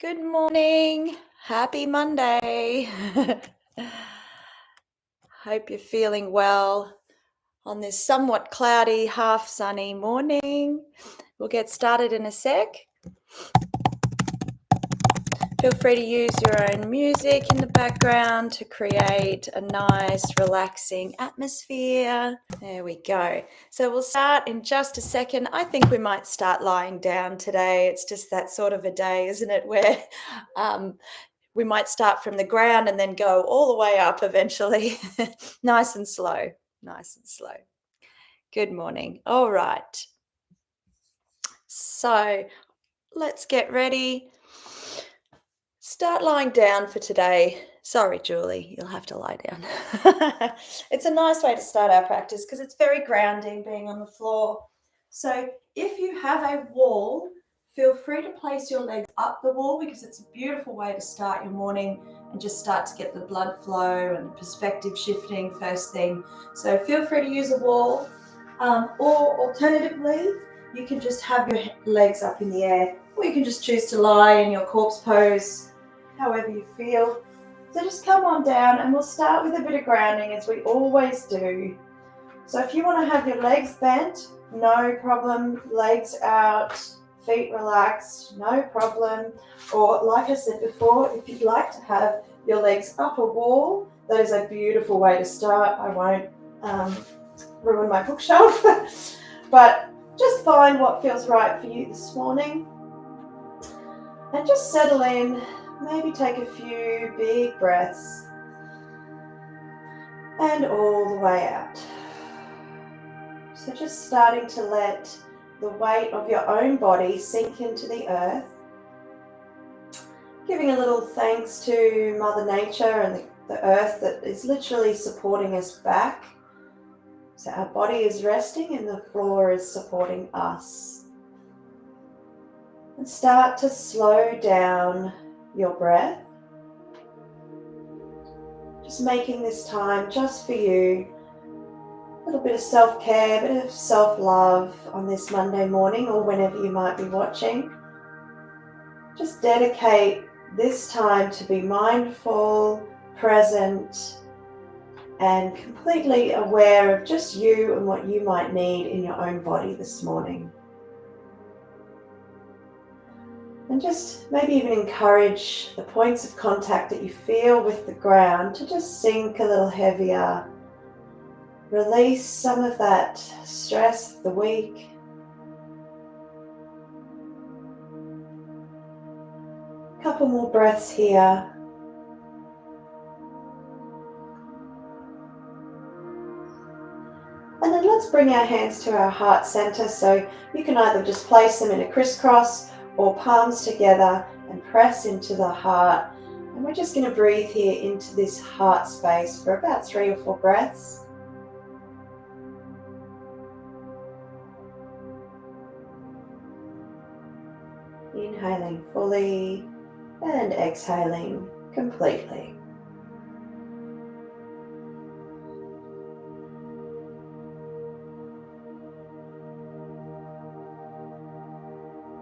Good morning. Happy Monday. Hope you're feeling well on this somewhat cloudy, half sunny morning. We'll get started in a sec. Feel free to use your own music in the background to create a nice, relaxing atmosphere. There we go. So we'll start in just a second. I think we might start lying down today. It's just that sort of a day, isn't it, where we might start from the ground and then go all the way up eventually. Nice and slow. Good morning. All right. So let's get ready. Start lying down for today. Sorry, Julie, you'll have to lie down. It's a nice way to start our practice because it's very grounding being on the floor. So if you have a wall, feel free to place your legs up the wall because it's a beautiful way to start your morning and just start to get the blood flow and perspective shifting first thing. So feel free to use a wall, or alternatively, you can just have your legs up in the air, or you can just choose to lie in your corpse pose, however you feel. So just come on down and we'll start with a bit of grounding as we always do. So if you want to have your legs bent, no problem. Legs out, feet relaxed, no problem. Or like I said before, if you'd like to have your legs up a wall, that is a beautiful way to start. I won't ruin my bookshelf, but just find what feels right for you this morning. And just settle in, maybe take a few big breaths. And all the way out. So just starting to let the weight of your own body sink into the earth. Giving a little thanks to Mother Nature and the earth that is literally supporting us back. So our body is resting and the floor is supporting us. And start to slow down your breath. Just making this time just for you. A little bit of self-care, a bit of self-love on this Monday morning or whenever you might be watching. Just dedicate this time to be mindful, present, and completely aware of just you and what you might need in your own body this morning. And just maybe even encourage the points of contact that you feel with the ground to just sink a little heavier. Release some of that stress of the week. A couple more breaths here. And then let's bring our hands to our heart center. So you can either just place them in a crisscross or palms together and press into the heart. And we're just going to breathe here into this heart space for about 3 or 4 breaths. Inhaling fully and exhaling completely.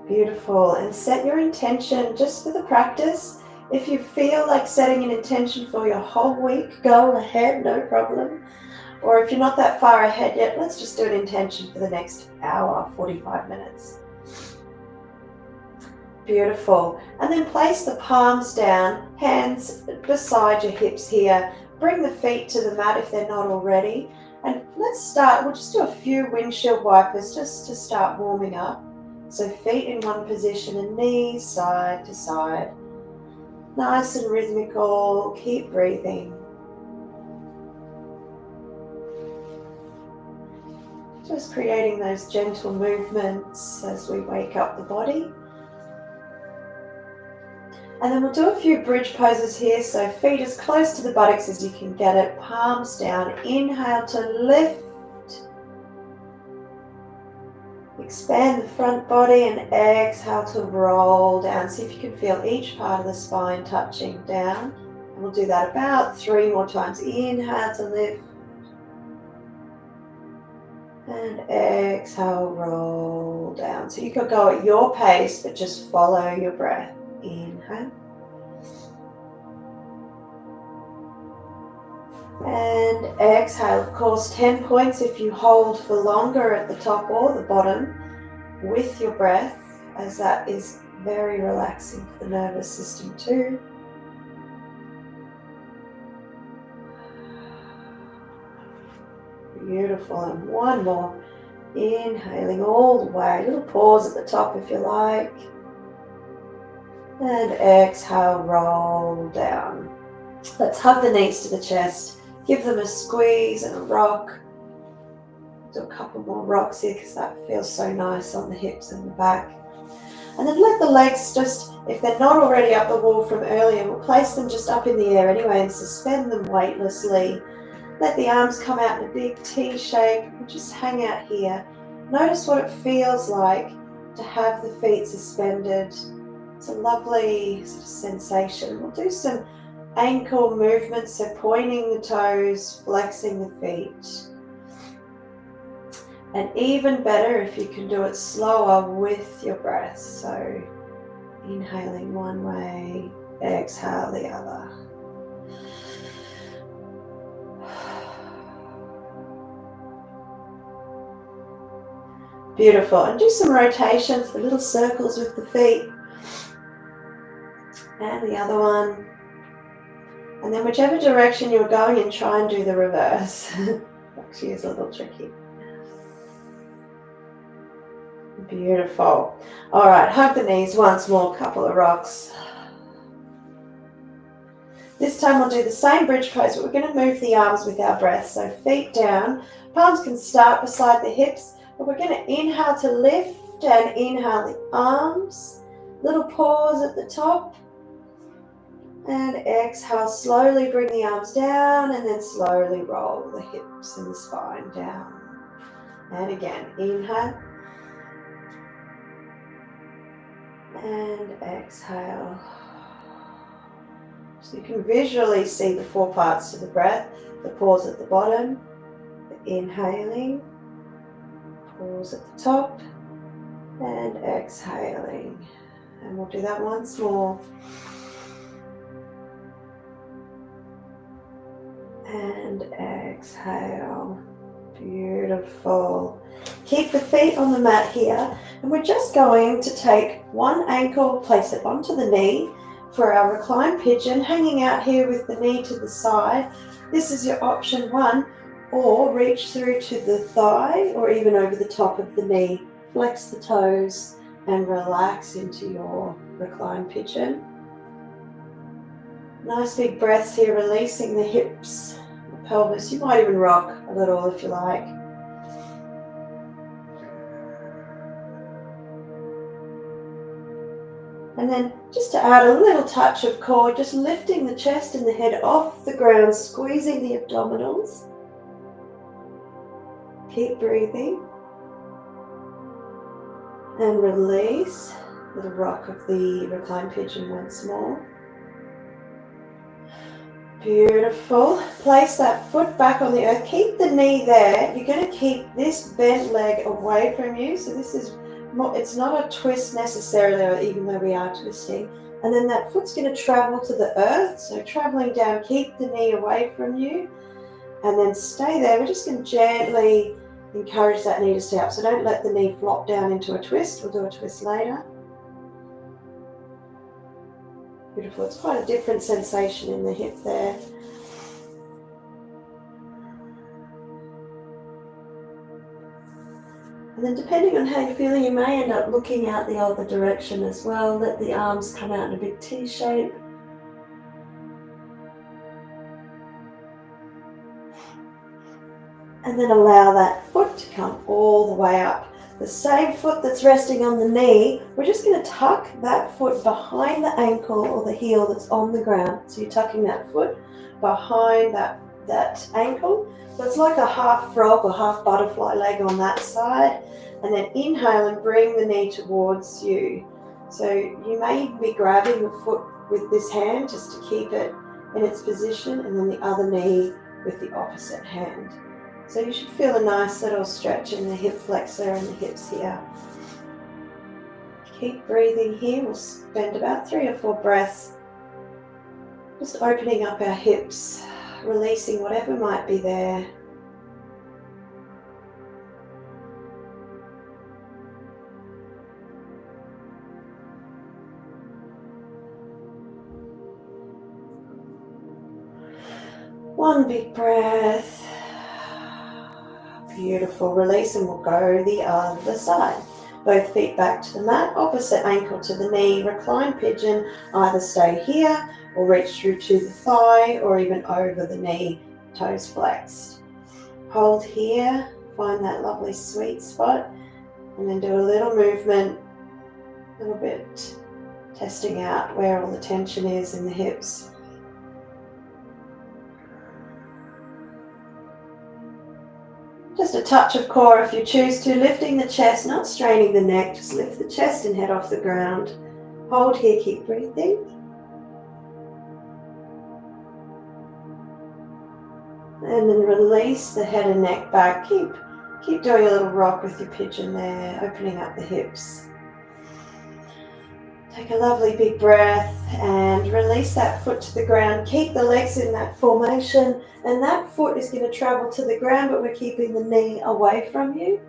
Beautiful. And set your intention just for the practice. If you feel like setting an intention for your whole week, go ahead, no problem. Or if you're not that far ahead yet, let's just do an intention for the next hour, 45 minutes. Beautiful. And then place the palms down, hands beside your hips here. Bring the feet to the mat if they're not already. And let's start, we'll just do a few windshield wipers just to start warming up. So feet in one position and knees side to side. Nice and rhythmical, keep breathing. Just creating those gentle movements as we wake up the body. And then we'll do a few bridge poses here. So feet as close to the buttocks as you can get it. Palms down. Inhale to lift. Expand the front body and exhale to roll down. See if you can feel each part of the spine touching down. And we'll do that about 3 more times. Inhale to lift. And exhale, roll down. So you could go at your pace, but just follow your breath. Inhale. And exhale. Of course, 10 points if you hold for longer at the top or the bottom with your breath, as that is very relaxing for the nervous system too. Beautiful. And one more. Inhaling all the way. A little pause at the top if you like. And exhale, roll down. Let's hug the knees to the chest. Give them a squeeze and a rock. Do a couple more rocks here because that feels so nice on the hips and the back. And then let the legs just, if they're not already up the wall from earlier, we'll place them just up in the air anyway and suspend them weightlessly. Let the arms come out in a big T shape and just hang out here. Notice what it feels like to have the feet suspended. It's a lovely sort of sensation. We'll do some ankle movements, so pointing the toes, flexing the feet. And even better if you can do it slower with your breath. So inhaling one way, exhale the other. Beautiful. And do some rotations, the little circles with the feet. And the other one. And then whichever direction you're going in, try and do the reverse. Actually, is a little tricky. Beautiful. All right, hug the knees once more, couple of rocks. This time we'll do the same bridge pose, but we're going to move the arms with our breath. So feet down, palms can start beside the hips, but we're going to inhale to lift and inhale the arms. Little pause at the top. And exhale, slowly bring the arms down and then slowly roll the hips and the spine down. And again, inhale. And exhale. So you can visually see the four parts to the breath. The pause at the bottom, the inhaling, pause at the top, and exhaling. And we'll do that once more. And exhale. Beautiful. Keep the feet on the mat here, and we're just going to take one ankle, place it onto the knee for our reclined pigeon, hanging out here with the knee to the side. This is your option one, or reach through to the thigh or even over the top of the knee. Flex the toes and relax into your reclined pigeon. Nice big breaths here, releasing the hips, the pelvis. You might even rock a little if you like. And then just to add a little touch of core, just lifting the chest and the head off the ground, squeezing the abdominals. Keep breathing. And release. Little rock of the reclined pigeon once more. Beautiful. Place that foot back on the earth. Keep the knee there. You're going to keep this bent leg away from you. So this is more, it's not a twist necessarily, even though we are twisting. And then that foot's going to travel to the earth. So traveling down, keep the knee away from you. And then stay there. We're just going to gently encourage that knee to stay up. So don't let the knee flop down into a twist. We'll do a twist later. Beautiful. It's quite a different sensation in the hip there. And then depending on how you're feeling, you may end up looking out the other direction as well. Let the arms come out in a big T shape. And then allow that foot to come all the way up. The same foot that's resting on the knee, we're just going to tuck that foot behind the ankle or the heel that's on the ground. So you're tucking that foot behind that ankle. So it's like a half frog or half butterfly leg on that side. And then inhale and bring the knee towards you. So you may be grabbing the foot with this hand just to keep it in its position, and then the other knee with the opposite hand. So you should feel a nice little stretch in the hip flexor and the hips here. Keep breathing here. We'll spend about 3 or 4 breaths just opening up our hips, releasing whatever might be there. One big breath. Beautiful. Release, and we'll go the other side. Both feet back to the mat, opposite ankle to the knee, recline pigeon. Either stay here or reach through to the thigh or even over the knee, toes flexed. Hold here, find that lovely sweet spot, and then do a little movement, a little bit testing out where all the tension is in the hips. Just a touch of core if you choose to, lifting the chest, not straining the neck, just lift the chest and head off the ground. Hold here, keep breathing. And then release the head and neck back. Keep doing a little rock with your pigeon there, opening up the hips. Take a lovely big breath and release that foot to the ground. Keep the legs in that formation, and that foot is going to travel to the ground, but we're keeping the knee away from you.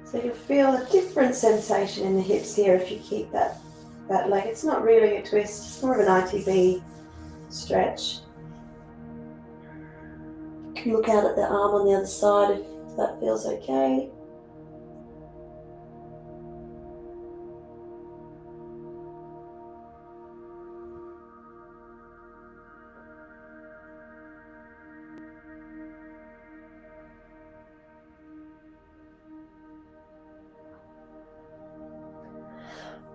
So you'll feel a different sensation in the hips here if you keep that leg. It's not really a twist, it's more of an ITB stretch. You can look out at the arm on the other side if that feels okay.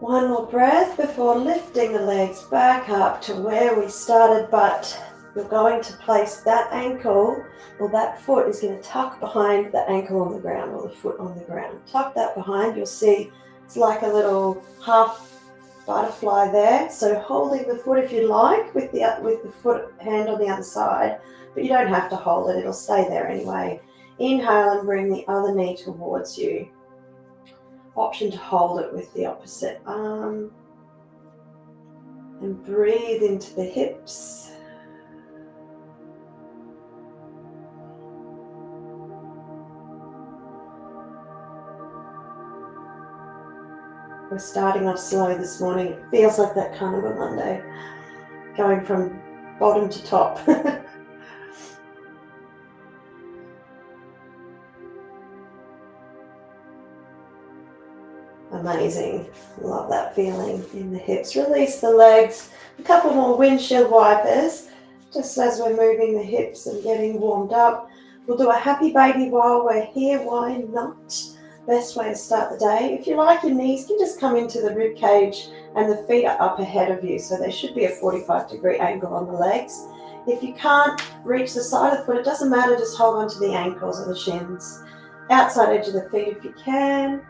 One more breath before lifting the legs back up to where we started, but you're going to place that ankle, or that foot is going to tuck behind the ankle on the ground, or the foot on the ground. Tuck that behind, you'll see it's like a little half butterfly there. So holding the foot if you like, with the foot hand on the other side, but you don't have to hold it, it'll stay there anyway. Inhale and bring the other knee towards you. Option to hold it with the opposite arm. And breathe into the hips. We're starting off slow this morning. It feels like that kind of a Monday, going from bottom to top. Amazing. Love that feeling in the hips. Release the legs. A couple more windshield wipers, just as we're moving the hips and getting warmed up. We'll do a happy baby while we're here. Why not? Best way to start the day. If you like, your knees can just come into the rib cage and the feet are up ahead of you. So there should be a 45-degree angle on the legs. If you can't reach the side of the foot, it doesn't matter. Just hold on to the ankles or the shins. Outside edge of the feet if you can.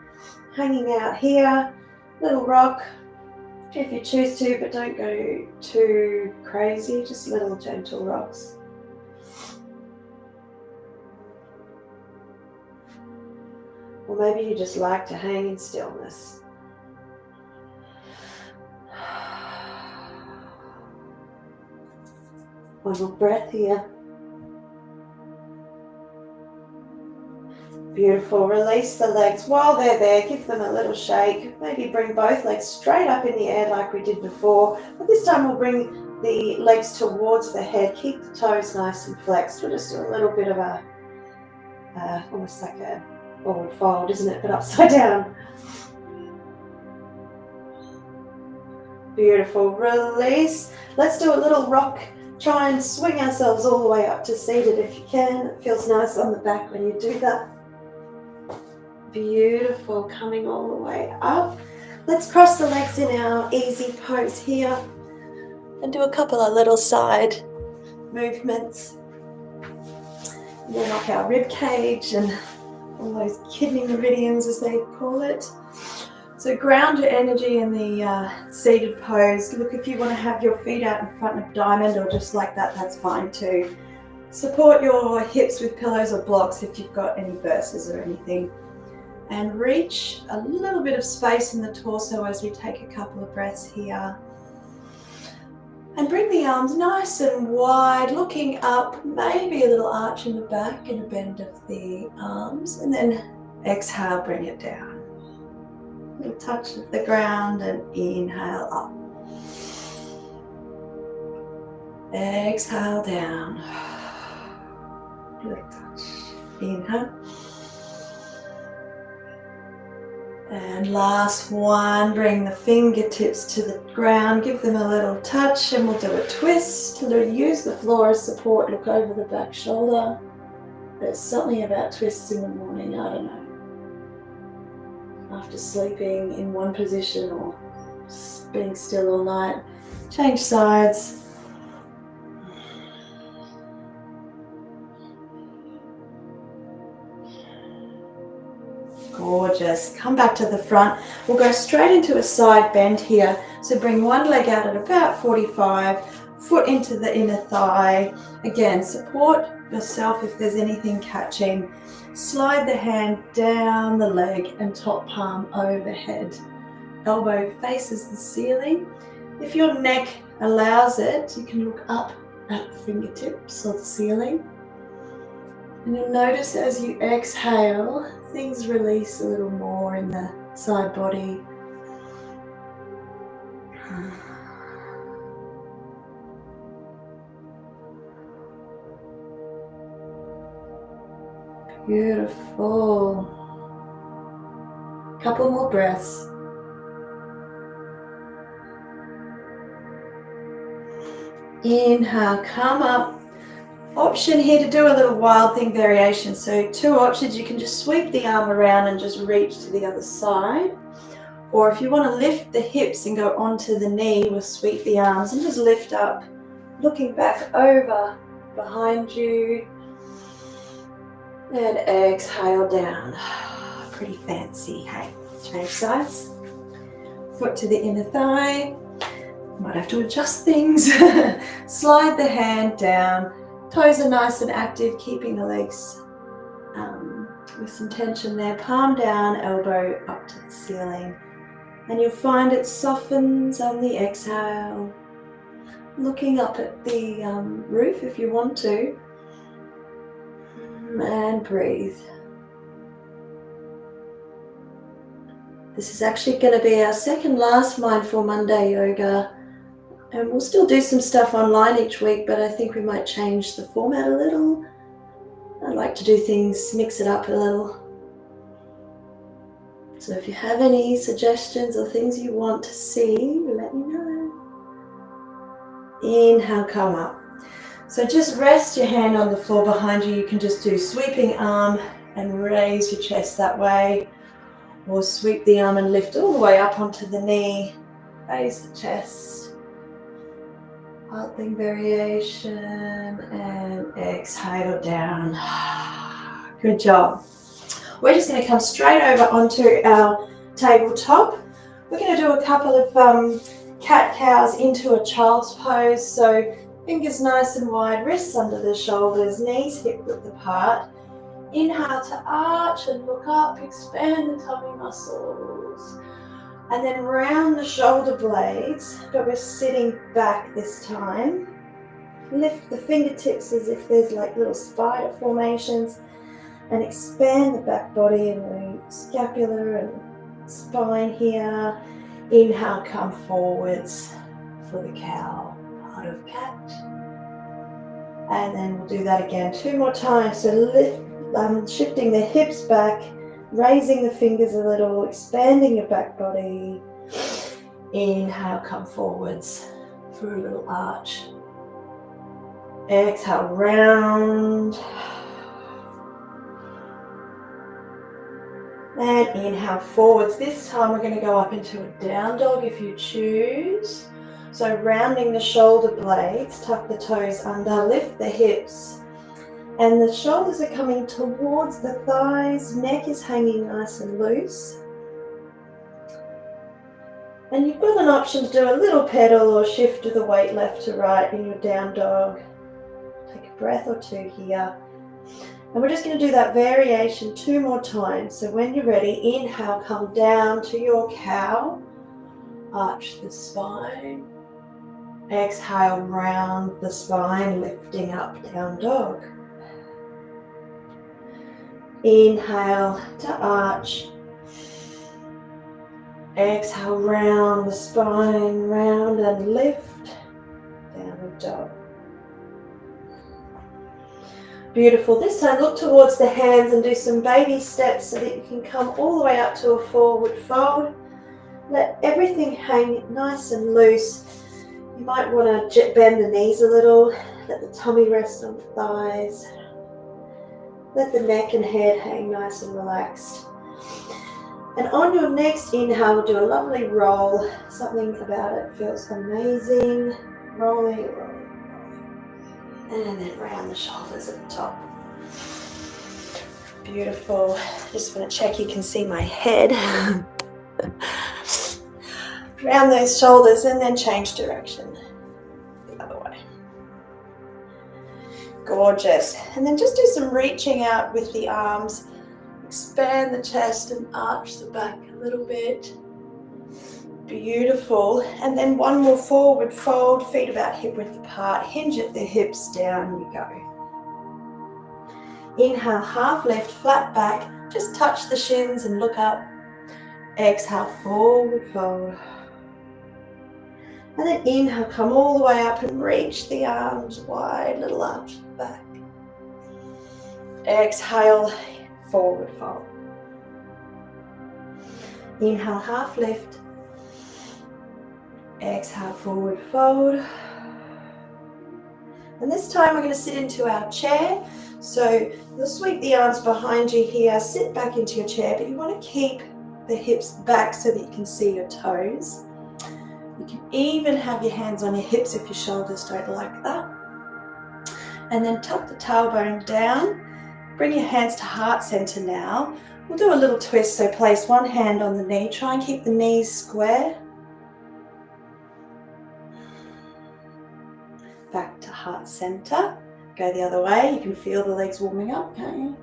Hanging out here. Little rock if you choose to, but don't go too crazy. Just little gentle rocks. Or maybe you just like to hang in stillness. One more breath here. Beautiful. Release the legs while they're there. Give them a little shake. Maybe bring both legs straight up in the air like we did before. But this time we'll bring the legs towards the head. Keep the toes nice and flexed. We'll just do a little bit of a, almost like a forward fold, isn't it? But upside down. Beautiful. Release. Let's do a little rock. Try and swing ourselves all the way up to seated if you can. It feels nice on the back when you do that. Beautiful. Coming all the way up. Let's cross the legs in our easy pose here and do a couple of little side movements. We'll lock our rib cage and all those kidney meridians, as they call it. So ground your energy in the seated pose. Look, if you want to have your feet out in front of a diamond or just like that, that's fine too. Support your hips with pillows or blocks if you've got any bursts or anything. And reach a little bit of space in the torso as we take a couple of breaths here. And bring the arms nice and wide, looking up, maybe a little arch in the back and a bend of the arms. And then exhale, bring it down. A little touch of the ground and inhale up. Exhale down. Little touch. Inhale. And last one, bring the fingertips to the ground, give them a little touch, and we'll do a twist. Use the floor as support, look over the back shoulder. There's something about twists in the morning, I don't know. After sleeping in one position or being still all night, change sides. Gorgeous. Come back to the front. We'll go straight into a side bend here. So bring one leg out at about 45, foot into the inner thigh. Again, support yourself if there's anything catching. Slide the hand down the leg and top palm overhead. Elbow faces the ceiling. If your neck allows it, you can look up at the fingertips or the ceiling. And you'll notice as you exhale, things release a little more in the side body. Beautiful. Couple more breaths. Inhale, come up. Option here to do a little wild thing variation. So two options, you can just sweep the arm around and just reach to the other side. Or if you want to lift the hips and go onto the knee, we'll sweep the arms and just lift up, looking back over behind you. And exhale down. Pretty fancy, hey? Change sides. Foot to the inner thigh. Might have to adjust things. Slide the hand down. Toes are nice and active, keeping the legs with some tension there. Palm down, elbow up to the ceiling. And you'll find it softens on the exhale. Looking up at the roof if you want to. And breathe. This is actually going to be our second last Mindful Monday yoga. And we'll still do some stuff online each week, but I think we might change the format a little. I like to do things, mix it up a little. So if you have any suggestions or things you want to see, let me know. Inhale, come up. So just rest your hand on the floor behind you. You can just do sweeping arm and raise your chest that way. Or sweep the arm and lift all the way up onto the knee. Raise the chest. Wild thing variation and exhale down. Good job. We're just going to come straight over onto our tabletop. We're going to do a couple of cat-cows into a child's pose. So fingers nice and wide, wrists under the shoulders, knees hip-width apart. Inhale to arch and look up, expand the tummy muscles. And then round the shoulder blades, but we're sitting back this time. Lift the fingertips as if there's like little spider formations and expand the back body and the scapula and spine here. Inhale, come forwards for the cow, part of cat. And then we'll do that again 2 more times. So lift, shifting the hips back, raising the fingers a little, expanding your back body. Inhale, come forwards for a little arch. Exhale, round. And inhale, forwards. This time we're going to go up into a down dog if you choose. So rounding the shoulder blades, tuck the toes under, lift the hips. And the shoulders are coming towards the thighs, neck is hanging nice and loose. And you've got an option to do a little pedal or shift the weight left to right in your down dog. Take a breath or two here. And we're just going to do that variation 2 more times. So when you're ready, inhale, come down to your cow. Arch the spine. Exhale, round the spine, lifting up, down dog. Inhale to arch. Exhale, round the spine, round and lift, downward dog. Beautiful. This time look towards the hands and do some baby steps so that you can come all the way up to a forward fold. Let everything hang nice and loose. You might want to bend the knees a little. Let the tummy rest on the thighs. Let the neck and head hang nice and relaxed. And on your next inhale, we'll do a lovely roll. Something about it feels amazing. Rolling, rolling, rolling. And then round the shoulders at the top. Beautiful. Just want to check you can see my head. Round those shoulders and then change direction the other way. Gorgeous. And then just do some reaching out with the arms. Expand the chest and arch the back a little bit. Beautiful. And then one more forward fold, feet about hip width apart. Hinge at the hips, down you go. Inhale, half lift, flat back. Just touch the shins and look up. Exhale, forward fold. And then inhale, come all the way up and reach the arms wide, little arch at the back. Exhale, forward fold. Inhale, half lift. Exhale, forward fold. And this time we're going to sit into our chair. So you'll sweep the arms behind you here, sit back into your chair, but you want to keep the hips back so that you can see your toes. You can even have your hands on your hips if your shoulders don't like that. And then tuck the tailbone down. Bring your hands to heart center now. We'll do a little twist, so place one hand on the knee. Try and keep the knees square. Back to heart center. Go the other way. You can feel the legs warming up, can't you?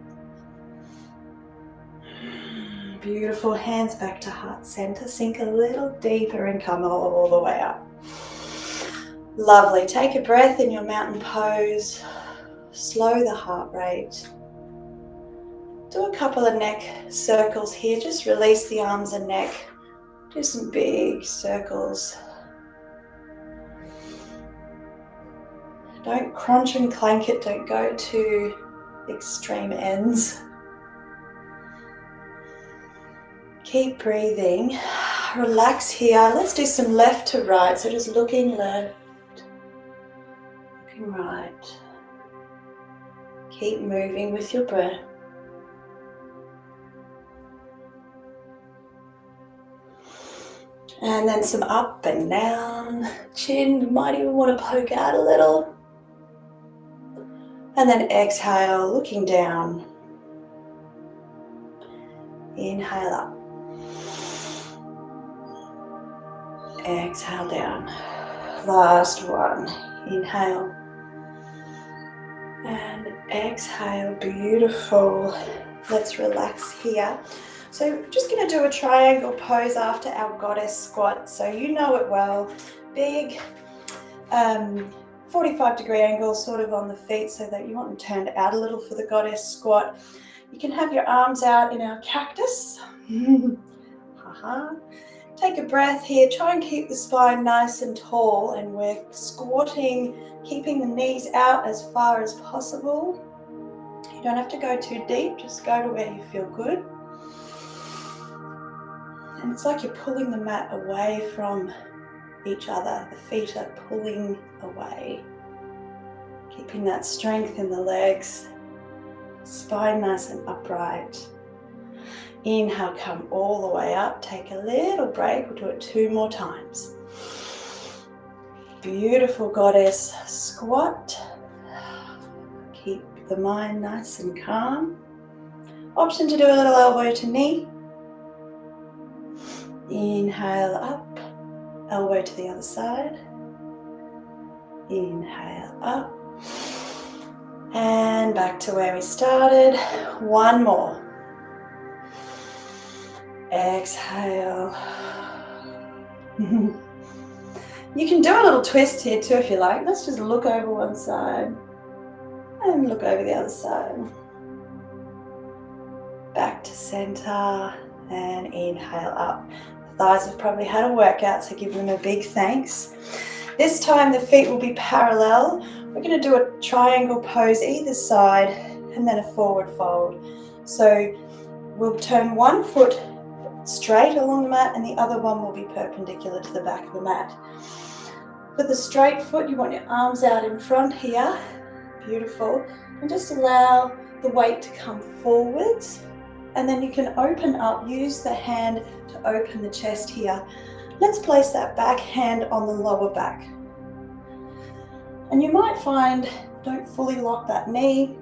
Beautiful. Hands back to heart center. Sink a little deeper and come all the way up. Lovely. Take a breath in your mountain pose. Slow the heart rate. Do a couple of neck circles here. Just release the arms and neck. Do some big circles. Don't crunch and clank it. Don't go to extreme ends. Keep breathing. Relax here. Let's do some left to right. So just looking left, looking right. Keep moving with your breath. And then some up and down. Chin, you might even want to poke out a little. And then exhale, looking down. Inhale up. Exhale down. Last one. Inhale. And exhale. Beautiful. Let's relax here. So we're just going to do a triangle pose after our goddess squat. So you know it well. Big 45-degree angle sort of on the feet so that you want them turned out a little for the goddess squat. You can have your arms out in our cactus. Take a breath here. Try and keep the spine nice and tall, and we're squatting, keeping the knees out as far as possible. You don't have to go too deep, just go to where you feel good. And it's like you're pulling the mat away from each other. The feet are pulling away. Keeping that strength in the legs. Spine nice and upright. Inhale, come all the way up. Take a little break. We'll do it 2 more times. Beautiful goddess squat. Keep the mind nice and calm. Option to do a little elbow to knee. Inhale up, elbow to the other side. Inhale up. And And back to where we started. One more. Exhale. You can do a little twist here too if you like. Let's just look over one side and look over the other side. Back to center and inhale up. The thighs have probably had a workout, so give them a big thanks. This time the feet will be parallel. We're going to do a triangle pose either side and then a forward fold. So we'll turn one foot straight along the mat and the other one will be perpendicular to the back of the mat. For the straight foot, you want your arms out in front here. Beautiful. And just allow the weight to come forwards. And then you can open up, use the hand to open the chest here. Let's place that back hand on the lower back. And you might find, don't fully lock that knee.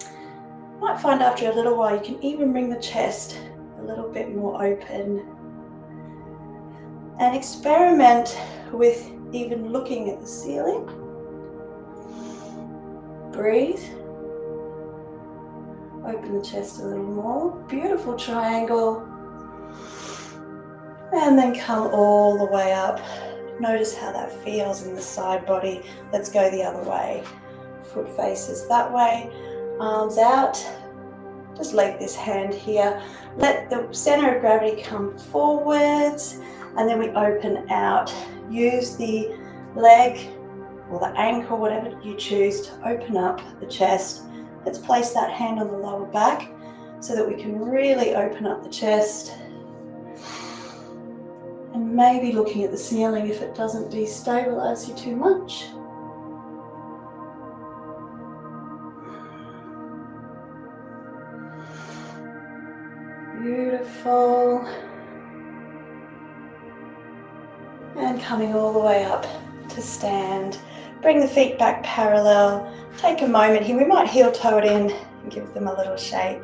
You might find after a little while you can even bring the chest a little bit more open. And experiment with even looking at the ceiling. Breathe. Open the chest a little more. Beautiful triangle. And then come all the way up. Notice how that feels in the side body. Let's go the other way. Foot faces that way. Arms out. Just leave this hand here. Let the center of gravity come forwards. And then we open out. Use the leg or the ankle, whatever you choose, to open up the chest. Let's place that hand on the lower back so that we can really open up the chest. And maybe looking at the ceiling if it doesn't destabilize you too much. Beautiful. And coming all the way up to stand. Bring the feet back parallel. Take a moment here. We might heel toe it in and give them a little shake.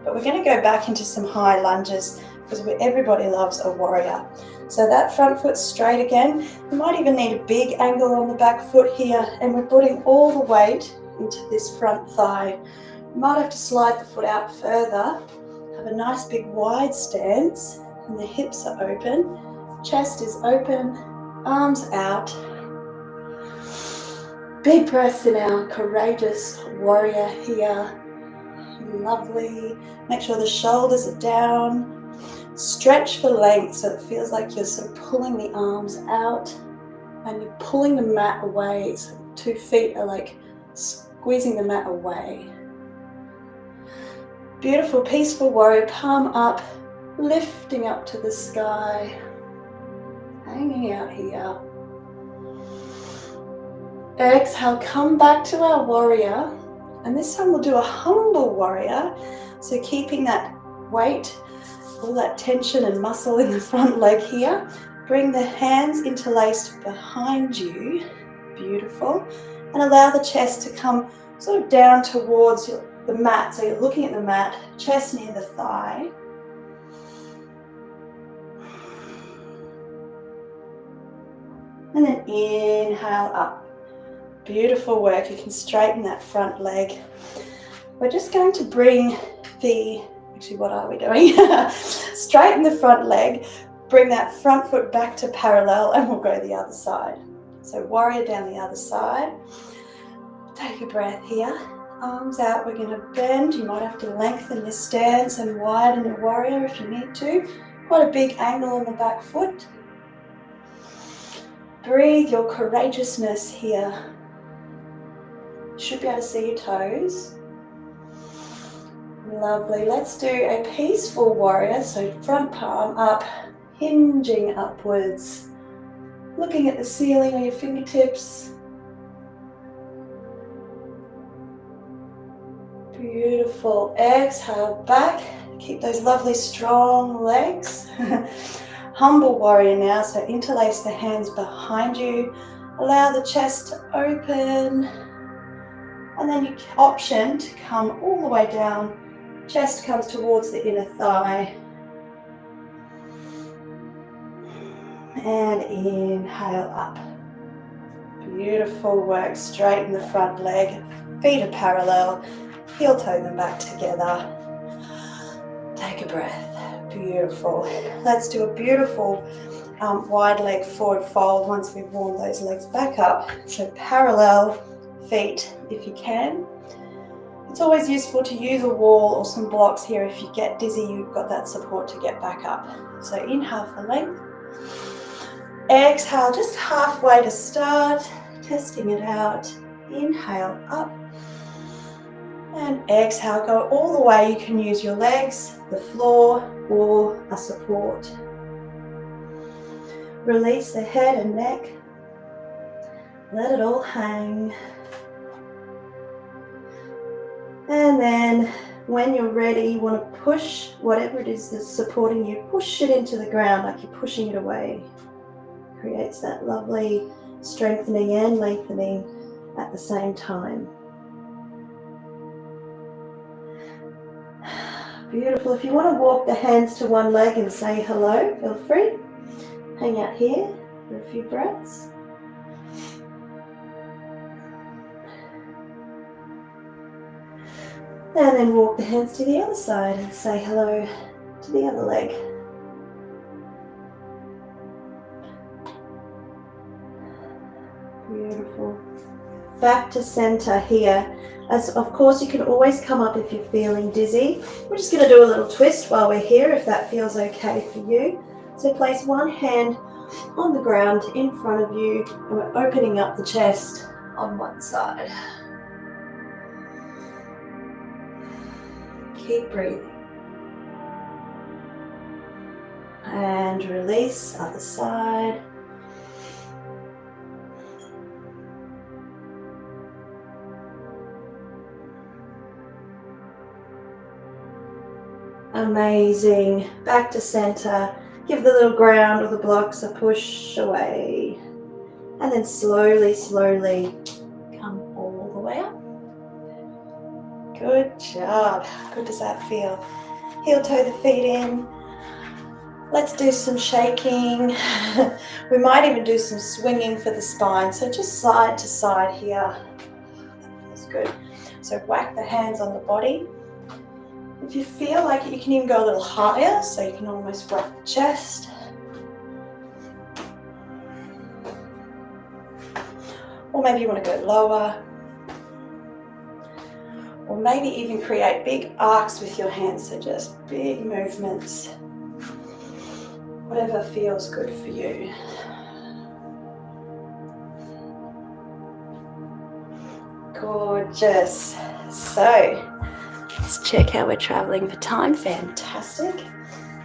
But we're going to go back into some high lunges because everybody loves a warrior. So that front foot straight again. You might even need a big angle on the back foot here. And we're putting all the weight into this front thigh. You might have to slide the foot out further. Have a nice big wide stance. And the hips are open. Chest is open. Arms out. Big breaths in our courageous warrior here. Lovely. Make sure the shoulders are down. Stretch for length so it feels like you're sort of pulling the arms out and you're pulling the mat away. So 2 feet are like squeezing the mat away. Beautiful, peaceful warrior. Palm up, lifting up to the sky. Hanging out here. Exhale, come back to our warrior. And this time we'll do a humble warrior. So keeping that weight, all that tension and muscle in the front leg here. Bring the hands interlaced behind you. Beautiful. And allow the chest to come sort of down towards the mat. So you're looking at the mat, chest near the thigh. And then inhale up. Beautiful work. You can straighten that front leg. We're just going to bring actually what are we doing? Straighten the front leg, bring that front foot back to parallel and we'll go the other side. So warrior down the other side. Take a breath here. Arms out, we're going to bend. You might have to lengthen your stance and widen your warrior if you need to. Quite a big angle on the back foot. Breathe your courageousness here. You should be able to see your toes. Lovely. Let's do a peaceful warrior. So front palm up, hinging upwards. Looking at the ceiling or your fingertips. Beautiful. Exhale back. Keep those lovely strong legs. Humble warrior now. So interlace the hands behind you. Allow the chest to open. And then you option to come all the way down. Chest comes towards the inner thigh. And inhale up. Beautiful work. Straighten the front leg. Feet are parallel. Heel toe them back together. Take a breath. Beautiful. Let's do a beautiful wide leg forward fold once we've warmed those legs back up. So parallel feet if you can. It's always useful to use a wall or some blocks here. If you get dizzy, you've got that support to get back up. So inhale for length. Exhale just halfway to start, testing it out. Inhale up. And exhale, go all the way. You can use your legs, the floor, or a support. Release the head and neck. Let it all hang. And then when you're ready, you want to push whatever it is that's supporting you, push it into the ground like you're pushing it away. Creates that lovely strengthening and lengthening at the same time. Beautiful. If you want to walk the hands to one leg and say hello, feel free. Hang out here for a few breaths. And then walk the hands to the other side and say hello to the other leg. Beautiful. Back to center here. As of course you can always come up if you're feeling dizzy. We're just going to do a little twist while we're here if that feels okay for you. So place one hand on the ground in front of you and we're opening up the chest on one side. Keep breathing. And release, other side. Amazing. Back to center. Give the little ground or the blocks a push away. And then slowly, slowly come all the way up. Good job. How good does that feel? Heel toe the feet in. Let's do some shaking. We might even do some swinging for the spine. So just side to side here. That feels good. So whack the hands on the body. If you feel like it, you can even go a little higher, so you can almost wrap the chest. Or maybe you want to go lower. Or maybe even create big arcs with your hands, so just big movements. Whatever feels good for you. Gorgeous. So, let's check how we're traveling for time. Fantastic.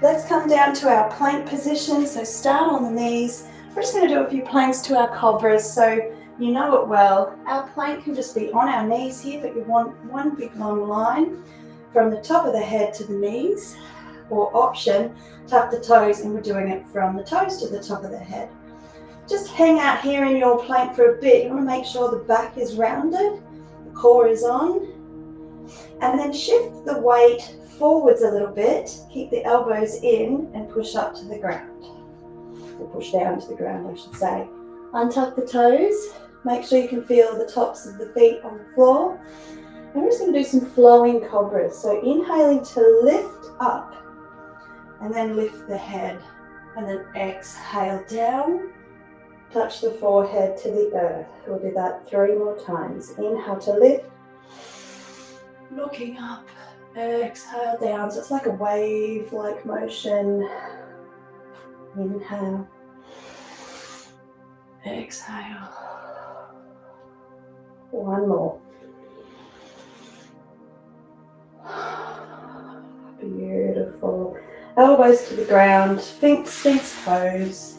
Let's come down to our plank position. So start on the knees. We're just going to do a few planks to our cobras. So you know it well. Our plank can just be on our knees here, but you want one big long line from the top of the head to the knees. Or option, tuck the toes, and we're doing it from the toes to the top of the head. Just hang out here in your plank for a bit. You want to make sure the back is rounded, the core is on. And then shift the weight forwards a little bit. Keep the elbows in and push up to the ground. Or push down to the ground, I should say. Untuck the toes. Make sure you can feel the tops of the feet on the floor. And we're just going to do some flowing cobras. So inhaling to lift up. And then lift the head. And then exhale down. Touch the forehead to the earth. We'll do that 3 more times. Inhale to lift. Looking up, exhale down. So it's like a wave-like motion. Inhale. Exhale. One more. Beautiful. Elbows to the ground, sphinx pose.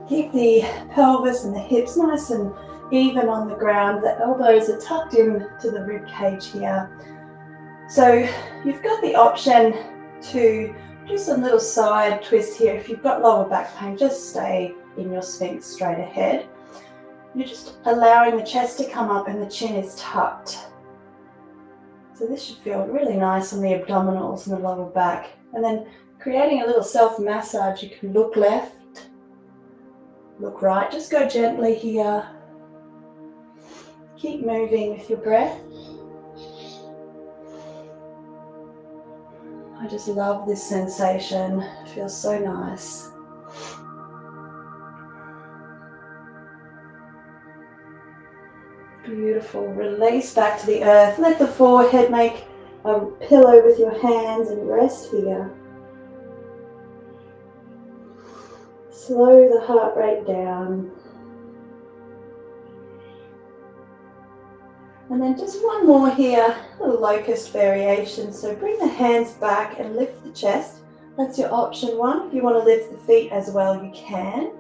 Keep the pelvis and the hips nice and even on the ground. The elbows are tucked in to the rib cage here. So you've got the option to do some little side twists here. If you've got lower back pain, just stay in your sphinx straight ahead. You're just allowing the chest to come up and the chin is tucked. So this should feel really nice on the abdominals and the lower back. And then creating a little self-massage, you can look left, look right. Just go gently here. Keep moving with your breath. I just love this sensation. It feels so nice. Beautiful. Release back to the earth. Let the forehead make a pillow with your hands and rest here. Slow the heart rate down. And then just one more here, a locust variation. So bring the hands back and lift the chest. That's your option one. If you want to lift the feet as well, you can.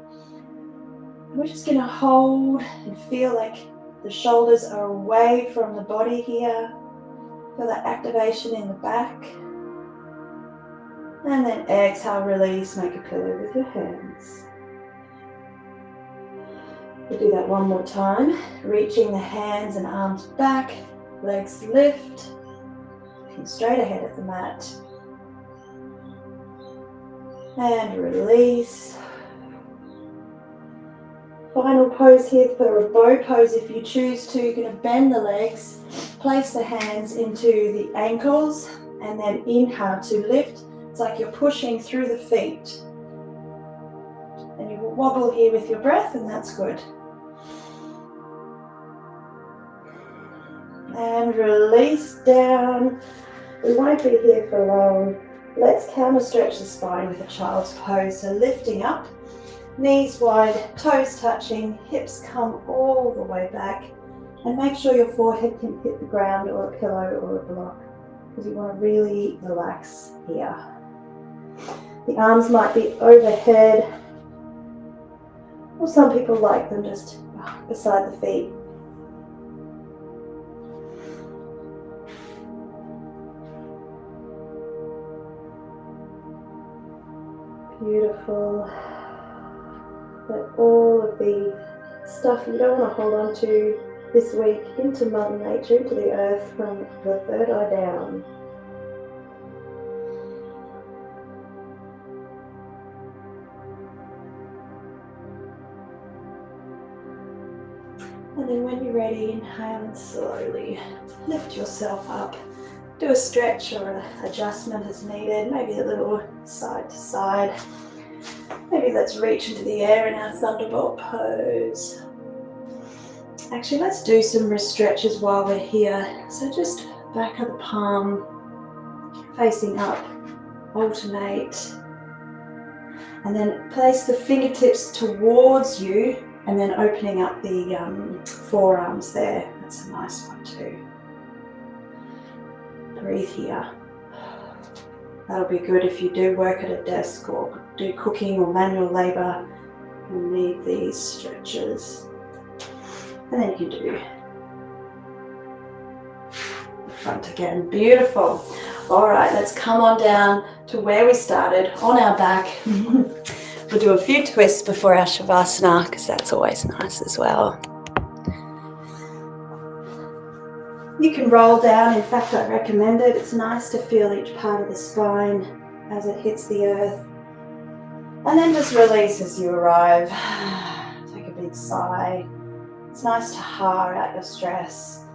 And we're just going to hold and feel like the shoulders are away from the body here. Feel that activation in the back. And then exhale, release, make a pillow with your hands. We'll do that one more time. Reaching the hands and arms back, legs lift, looking straight ahead at the mat. And release. Final pose here for a bow pose. If you choose to, you're going to bend the legs, place the hands into the ankles, and then inhale to lift. It's like you're pushing through the feet. And you will wobble here with your breath, and that's good. And release down. We won't be here for long. Let's counter stretch the spine with a child's pose. So lifting up, knees wide, toes touching, hips come all the way back. And make sure your forehead can hit the ground or a pillow or a block, because you want to really relax here. The arms might be overhead, or some people like them just beside the feet. Beautiful. Let all of the stuff you don't want to hold on to this week into Mother Nature, into the earth from the third eye down. And then when you're ready, inhale and slowly lift yourself up. Do a stretch or an adjustment as needed, maybe a little side to side. Maybe let's reach into the air in our thunderbolt pose. Actually, let's do some wrist stretches while we're here. So just back of the palm, facing up, alternate. And then place the fingertips towards you and then opening up the forearms there. That's a nice one too. Breathe here. That'll be good if you do work at a desk or do cooking or manual labour. You'll need these stretches. And then you can do the front again. Beautiful. All right, let's come on down to where we started, on our back. We'll do a few twists before our Savasana, because that's always nice as well. You can roll down. In fact, I recommend it. It's nice to feel each part of the spine as it hits the earth. And then just release as you arrive. Take a big sigh. It's nice to ha out your stress.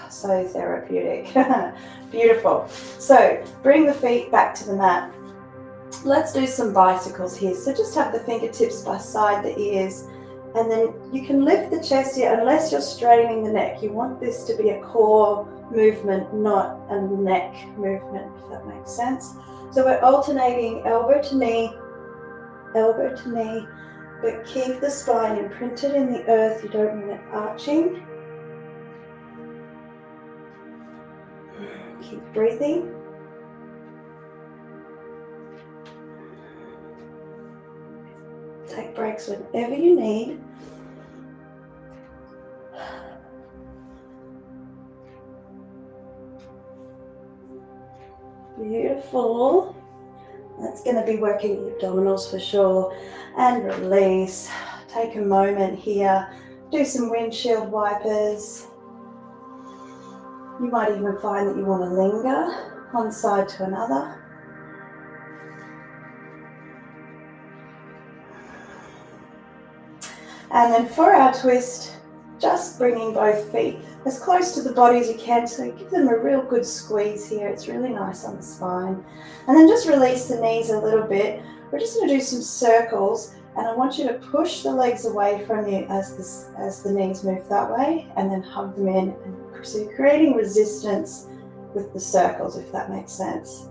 So therapeutic. Beautiful. So bring the feet back to the mat. Let's do some bicycles here. So just have the fingertips beside the ears. And then you can lift the chest here unless you're straining the neck. You want this to be a core movement, not a neck movement, if that makes sense. So we're alternating elbow to knee, but keep the spine imprinted in the earth. You don't want it arching. Keep breathing. Take breaks whenever you need. Beautiful. That's going to be working the abdominals for sure. And release. Take a moment here. Do some windshield wipers. You might even find that you want to linger one side to another. And then for our twist, just bringing both feet as close to the body as you can, so give them a real good squeeze here. It's really nice on the spine. And then just release the knees a little bit. We're just going to do some circles, and I want you to push the legs away from you as the knees move that way, and then hug them in. So you're creating resistance with the circles, if that makes sense.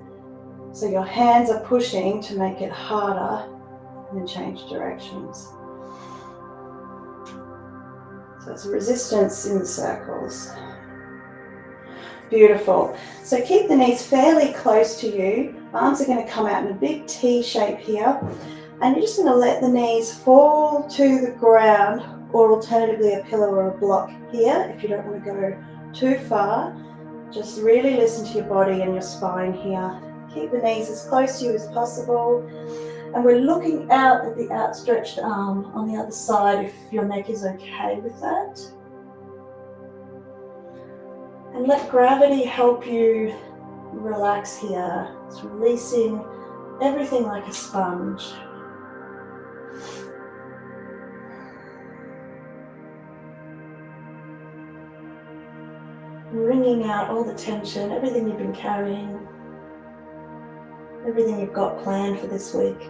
So your hands are pushing to make it harder, and then change directions. So it's resistance in the circles. Beautiful. So keep the knees fairly close to you. Arms are going to come out in a big T shape here. And you're just going to let the knees fall to the ground, or alternatively a pillow or a block here if you don't want to go too far. Just really listen to your body and your spine here. Keep the knees as close to you as possible. And we're looking out at the outstretched arm on the other side if your neck is okay with that. And let gravity help you relax here. It's releasing everything like a sponge. Wringing out all the tension, everything you've been carrying, everything you've got planned for this week.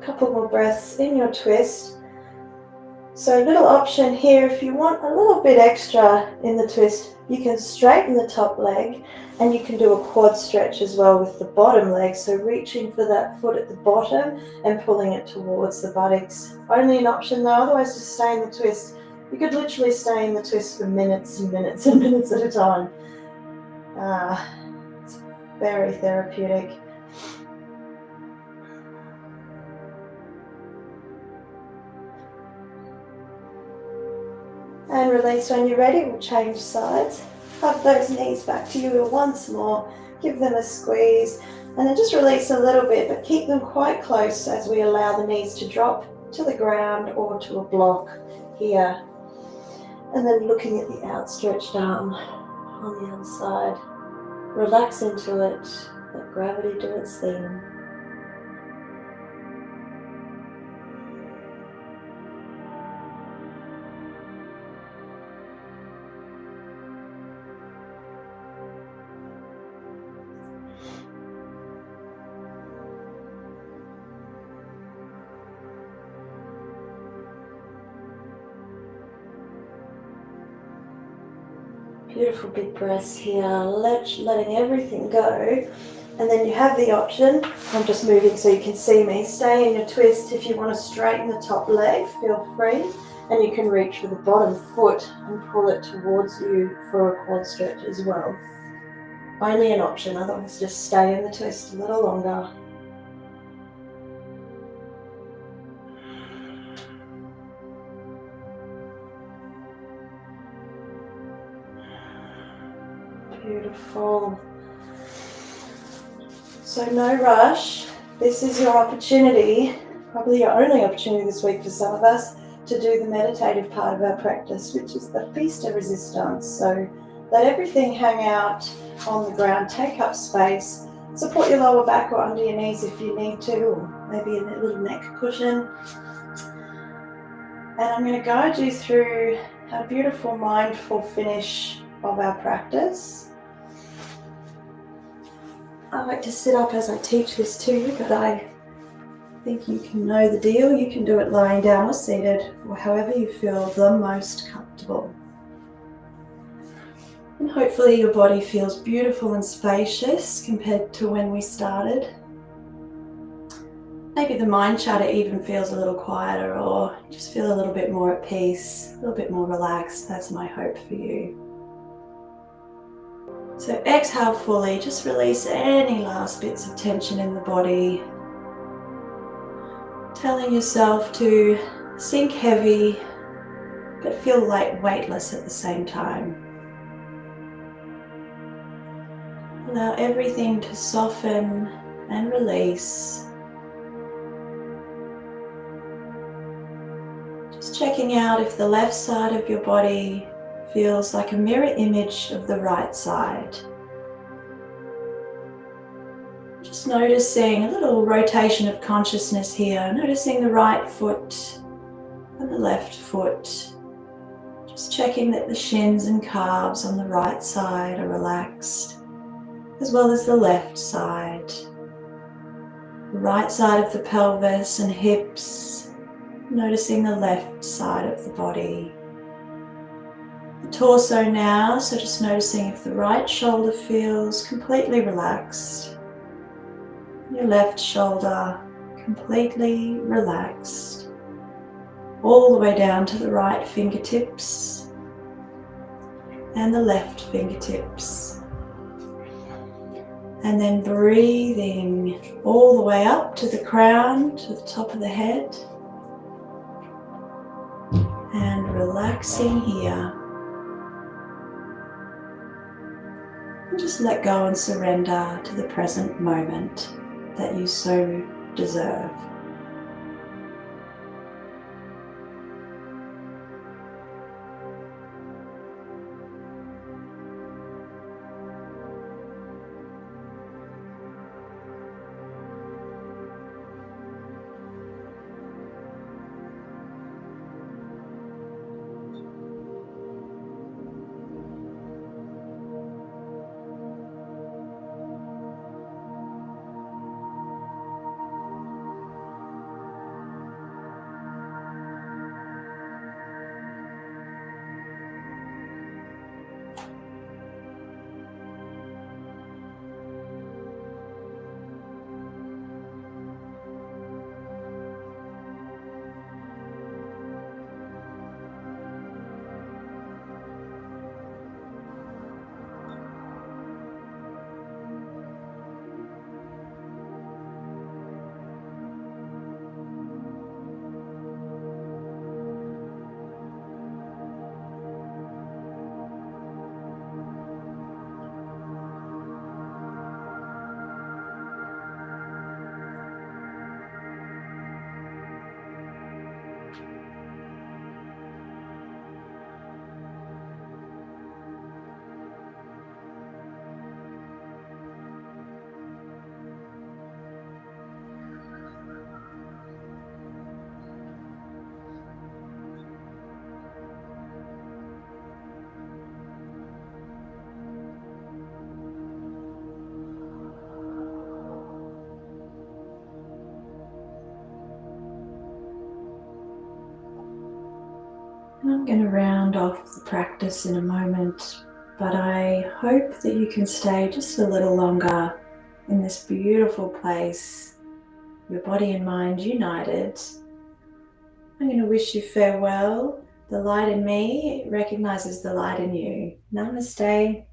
Couple more breaths in your twist. So a little option here, if you want a little bit extra in the twist, you can straighten the top leg, and you can do a quad stretch as well with the bottom leg. So reaching for that foot at the bottom and pulling it towards the buttocks. Only an option though, otherwise just stay in the twist. You could literally stay in the twist for minutes and minutes and minutes at a time. It's very therapeutic. And release when you're ready. We'll change sides. Hug those knees back to you once more. Give them a squeeze. And then just release a little bit, but keep them quite close as we allow the knees to drop to the ground or to a block here. And then looking at the outstretched arm on the other side. Relax into it. Let gravity do its thing. Beautiful big breaths here, letting everything go. And then you have the option, I'm just moving so you can see me, stay in your twist. If you want to straighten the top leg, feel free. And you can reach for the bottom foot and pull it towards you for a quad stretch as well. Only an option, otherwise just stay in the twist a little longer. Beautiful. So no rush. This is your opportunity, probably your only opportunity this week for some of us, to do the meditative part of our practice, which is the piece de resistance. So let everything hang out on the ground, take up space, support your lower back or under your knees if you need to, or maybe a little neck cushion. And I'm going to guide you through a beautiful mindful finish of our practice. I like to sit up as I teach this to you, but I think you can know the deal. You can do it lying down or seated, or however you feel the most comfortable. And hopefully your body feels beautiful and spacious compared to when we started. Maybe the mind chatter even feels a little quieter, or you just feel a little bit more at peace, a little bit more relaxed. That's my hope for you. So exhale fully, just release any last bits of tension in the body. Telling yourself to sink heavy, but feel light, weightless at the same time. Allow everything to soften and release. Just checking out if the left side of your body feels like a mirror image of the right side. Just noticing a little rotation of consciousness here, noticing the right foot and the left foot. Just checking that the shins and calves on the right side are relaxed, as well as the left side. The right side of the pelvis and hips, noticing the left side of the body. The torso now, so just noticing if the right shoulder feels completely relaxed. Your left shoulder completely relaxed. All the way down to the right fingertips and the left fingertips. And then breathing all the way up to the crown, to the top of the head. And relaxing here. And just let go and surrender to the present moment that you so deserve. And I'm going to round off the practice in a moment, but I hope that you can stay just a little longer in this beautiful place, your body and mind united. I'm going to wish you farewell. The light in me recognizes the light in you. Namaste.